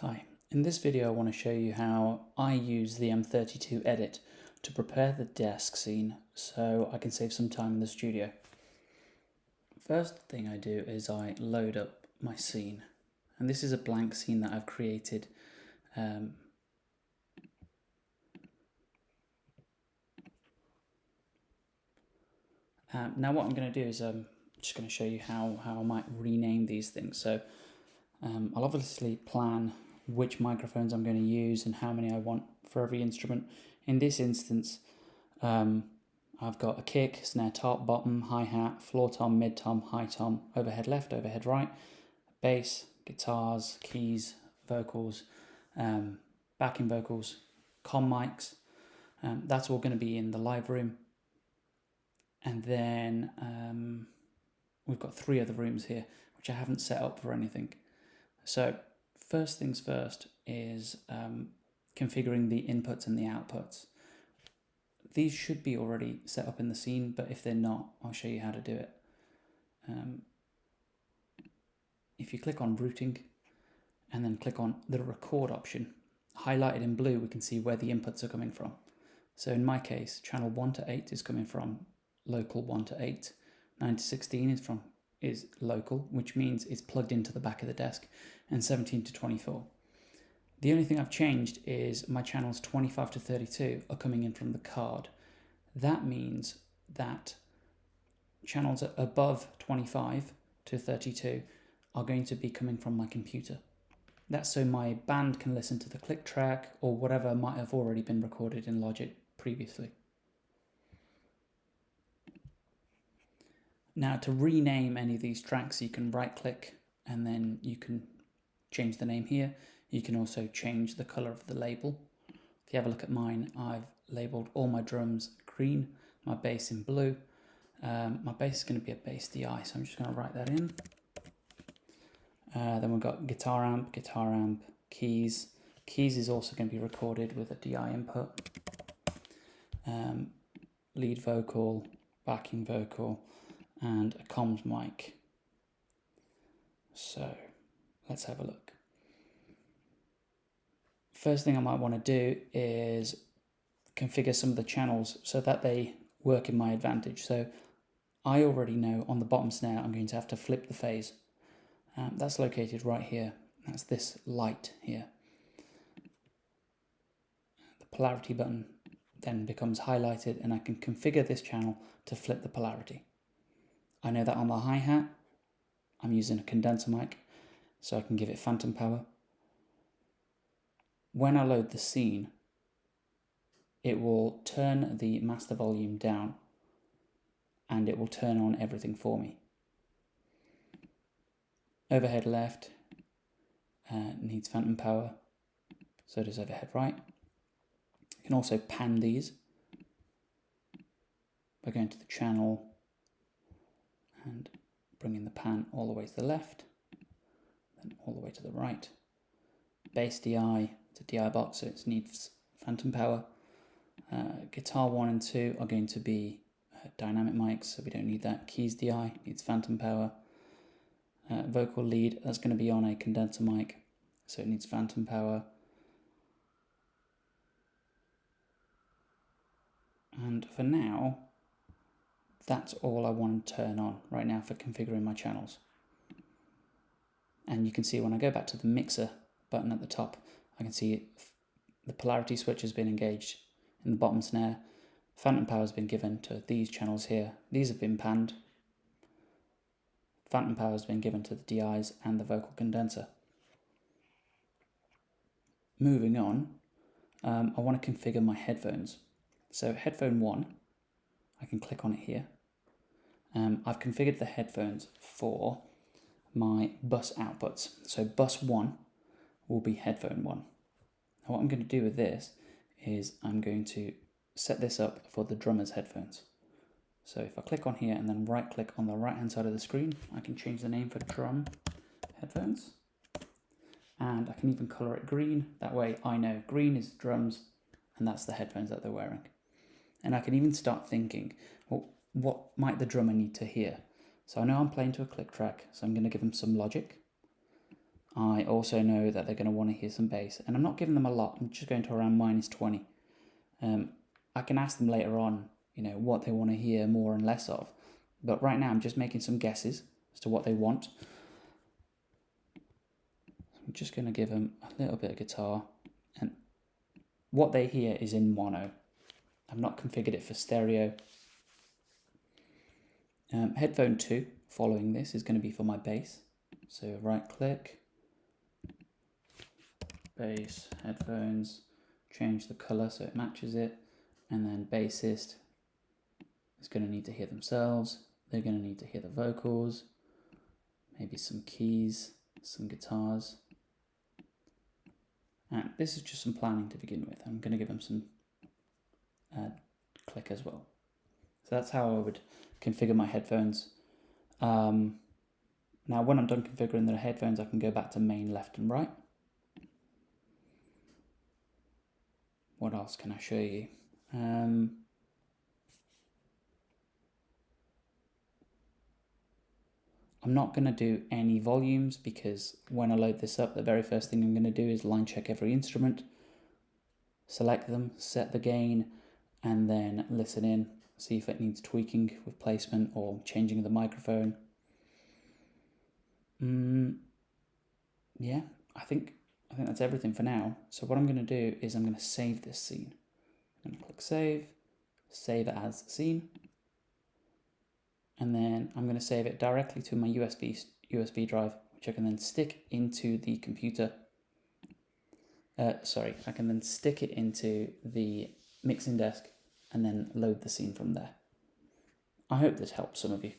Hi, in this video I want to show you how I use the M32 edit to prepare the desk scene so I can save some time in the studio. First thing I do is I load up my scene, and this is a blank scene that I've created. Now what I'm going to do is I'm just going to show you how I might rename these things. So I'll obviously plan which microphones I'm going to use and how many I want for every instrument. In this instance, I've got a kick, snare top, bottom, hi-hat, floor tom, mid-tom, high tom, overhead left, overhead right, bass, guitars, keys, vocals, backing vocals, comm mics. That's all going to be in the live room. And then we've got 3 other rooms here, which I haven't set up for anything. So first things first is configuring the inputs and the outputs. These should be already set up in the scene, but if they're not, I'll show you how to do it. If you click on routing and then click on the record option, highlighted in blue, we can see where the inputs are coming from. So in my case, channel 1 to 8 is coming from local 1 to 8. 9 to 16 is local, which means it's plugged into the back of the desk, and 17 to 24. The only thing I've changed is my channels 25 to 32 are coming in from the card. That means that channels above 25 to 32 are going to be coming from my computer. That's so my band can listen to the click track or whatever might have already been recorded in Logic previously. Now, to rename any of these tracks, you can right click and then you can change the name here. You can also change the color of the label. If you have a look at mine, I've labeled all my drums green, my bass in blue. My bass is going to be a bass DI, so I'm just going to write that in. Then we've got guitar amp, keys. Keys is also going to be recorded with a DI input. Lead vocal, backing vocal, and a comms mic. So let's have a look. First thing I might want to do is configure some of the channels so that they work in my advantage. So I already know on the bottom snare I'm going to have to flip the phase. That's located right here. That's this light here. The polarity button then becomes highlighted and I can configure this channel to flip the polarity. I know that on the hi-hat I'm using a condenser mic, so I can give it phantom power. When I load the scene, it will turn the master volume down and it will turn on everything for me. Overhead left needs phantom power, so does overhead right. You can also pan these by going to the channel and bringing the pan all the way to the left, then all the way to the right. Bass DI, it's a DI box, so it needs phantom power. Guitar 1 and 2 are going to be dynamic mics, so we don't need that. Keys DI needs phantom power. Vocal lead, that's going to be on a condenser mic, so it needs phantom power. And for now, that's all I want to turn on right now for configuring my channels. And you can see when I go back to the mixer button at the top, I can see the polarity switch has been engaged in the bottom snare. Phantom power has been given to these channels here. These have been panned. Phantom power has been given to the DIs and the vocal condenser. Moving on, I want to configure my headphones. So headphone 1, I can click on it here. I've configured the headphones for my bus outputs. So bus 1 will be headphone 1. Now what I'm going to do with this is I'm going to set this up for the drummer's headphones. So if I click on here and then right click on the right hand side of the screen, I can change the name for drum headphones. And I can even color it green. That way I know green is drums and that's the headphones that they're wearing. And I can even start thinking, well, what might the drummer need to hear? So I know I'm playing to a click track, so I'm going to give him some logic. I also know that they're going to want to hear some bass, and I'm not giving them a lot. I'm just going to around -20. I can ask them later on, what they want to hear more and less of. But right now I'm just making some guesses as to what they want. I'm just going to give them a little bit of guitar, and what they hear is in mono. I've not configured it for stereo. Headphone 2 following this is going to be for my bass. So right click, bass, headphones, change the color so it matches it, and then bassist is going to need to hear themselves. They're going to need to hear the vocals, maybe some keys, some guitars. And this is just some planning to begin with. I'm going to give them some click as well. So that's how I would configure my headphones. Now when I'm done configuring the headphones, I can go back to main left and right. What else can I show you? I'm not going to do any volumes because when I load this up, the very first thing I'm going to do is line check every instrument, select them, set the gain, and then listen in, see if it needs tweaking with placement or changing the microphone. Yeah, I think that's everything for now. So what I'm going to do is I'm going to save this scene. I'm going to click save it as scene, and then I'm going to save it directly to my USB drive, which I can then stick into the computer. I can then stick it into the mixing desk and then load the scene from there. I hope this helps some of you.